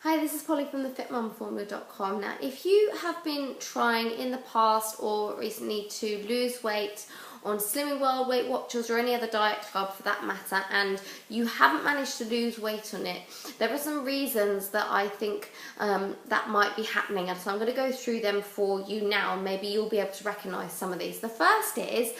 Hi, this is Polly from thefitmumformula.com. Now, if you have been trying in the past or recently to lose weight on Slimming World, Weight Watchers or any other diet club for that matter, and you haven't managed to lose weight on it, there are some reasons that I think that might be happening, and so I'm going to go through them for you now, and maybe you'll be able to recognise some of these. The first is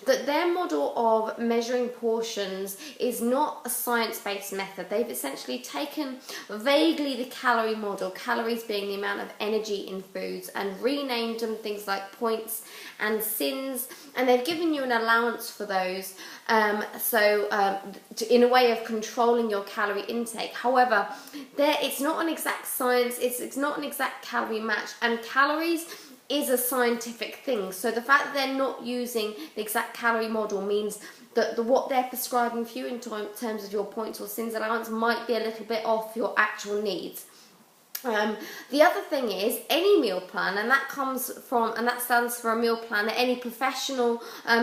that their model of measuring portions is not a science-based method. They've essentially taken vaguely the calorie model, calories being the amount of energy in foods, and renamed them things like points and sins, and they've given you an allowance for those, in a way of controlling your calorie intake. However, it's not an exact science, it's not an exact calorie match, and calories is a scientific thing. So the fact that they're not using the exact calorie model means that what they're prescribing for you in terms of your points or sins allowance might be a little bit off your actual needs. The other thing is any meal plan, and that stands for a meal plan that any professional,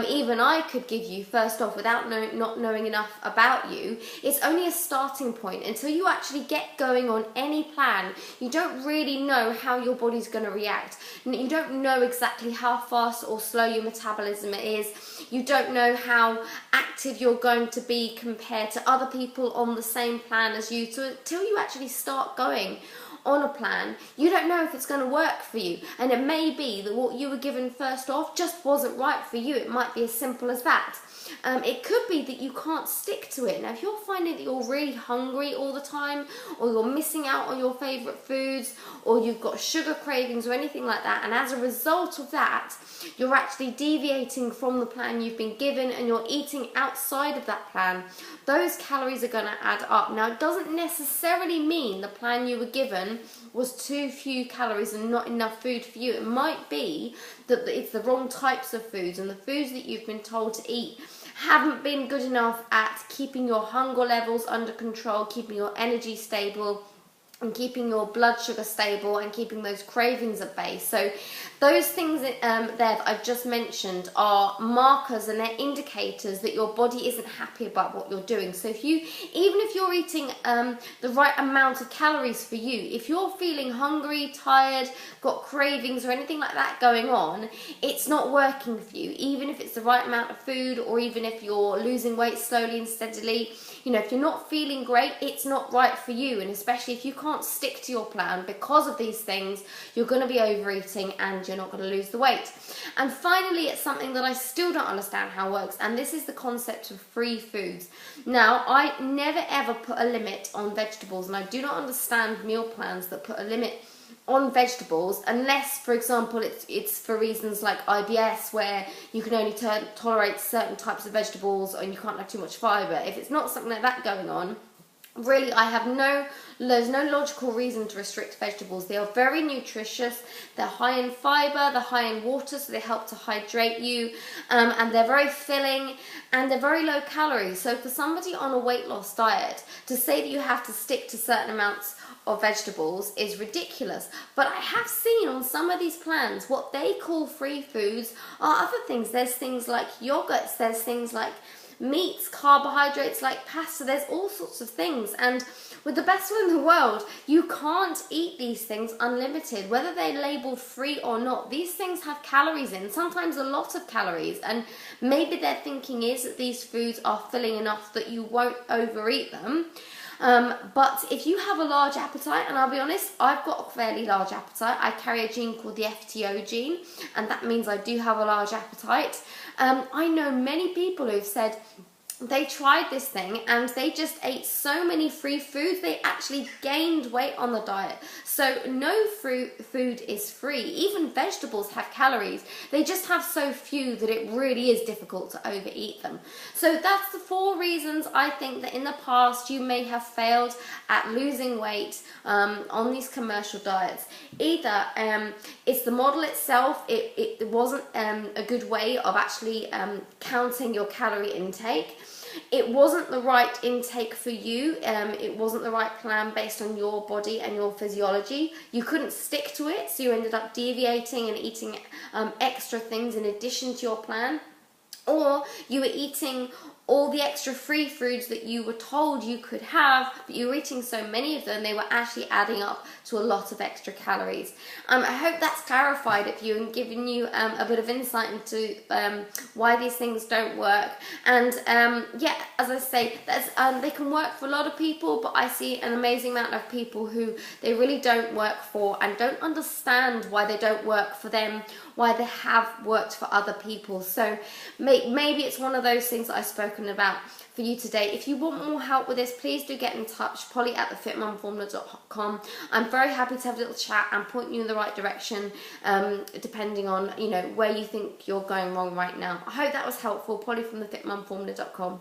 even I, could give you first off without not knowing enough about you. It's only a starting point. Until you actually get going on any plan, you don't really know how your body's going to react. You don't know exactly how fast or slow your metabolism is. You don't know how active you're going to be compared to other people on the same plan as you. So until you actually start going on a plan, you don't know if it's going to work for you, and it may be that what you were given first off just wasn't right for you. It might be as simple as that. It could be that you can't stick to it. Now, if you're finding that you're really hungry all the time, or you're missing out on your favourite foods, or you've got sugar cravings or anything like that, and as a result of that, you're actually deviating from the plan you've been given and you're eating outside of that plan, those calories are going to add up. Now, it doesn't necessarily mean the plan you were given was too few calories and not enough food for you. It might be that it's the wrong types of foods, and the foods that you've been told to eat haven't been good enough at keeping your hunger levels under control, keeping your energy stable, and keeping your blood sugar stable, and keeping those cravings at bay. So those things there that I've just mentioned are markers, and they're indicators that your body isn't happy about what you're doing. So even if you're eating the right amount of calories for you, if you're feeling hungry, tired, got cravings or anything like that going on, it's not working for you. Even if it's the right amount of food, or even if you're losing weight slowly and steadily, if you're not feeling great, it's not right for you. And especially if you can't stick to your plan because of these things, you're going to be overeating and you're not going to lose the weight. And finally, it's something that I still don't understand how it works, and this is the concept of free foods. Now, I never ever put a limit on vegetables, and I do not understand meal plans that put a limit on vegetables, unless, for example, it's for reasons like IBS, where you can only tolerate certain types of vegetables and you can't have too much fibre. If it's not something like that going on, really, there's no logical reason to restrict vegetables. They are very nutritious, they're high in fibre, they're high in water, so they help to hydrate you, and they're very filling, and they're very low calories. So for somebody on a weight loss diet, to say that you have to stick to certain amounts of vegetables is ridiculous. But I have seen on some of these plans what they call free foods are other things. There's things like yogurts, there's things like meats, carbohydrates like pasta, there's all sorts of things. And with the best will in the world, you can't eat these things unlimited, whether they're labeled free or not. These things have calories in, sometimes a lot of calories, and maybe their thinking is that these foods are filling enough that you won't overeat them. But if you have a large appetite, and I'll be honest, I've got a fairly large appetite. I carry a gene called the FTO gene, and that means I do have a large appetite. I know many people who've said they tried this thing and they just ate so many free foods, they actually gained weight on the diet. So no food is free. Even vegetables have calories. They just have so few that it really is difficult to overeat them. So that's the 4 reasons I think that in the past you may have failed at losing weight on these commercial diets. Either it's the model itself, it wasn't a good way of actually counting your calorie intake. It wasn't the right intake for you. It wasn't the right plan based on your body and your physiology. You couldn't stick to it, so you ended up deviating and eating extra things in addition to your plan. Or you were eating all the extra free foods that you were told you could have, but you were eating so many of them, they were actually adding up to a lot of extra calories. I hope that's clarified it for you and given you a bit of insight into why these things don't work. And yeah, as I say, they can work for a lot of people, but I see an amazing amount of people who they really don't work for and don't understand why they don't work for them, why they have worked for other people. So maybe it's one of those things that I've spoken about for you today. If you want more help with this, please do get in touch, polly@thefitmumformula.com. I'm very happy to have a little chat and point you in the right direction, depending on, you know, where you think you're going wrong right now. I hope that was helpful. Polly from thefitmumformula.com.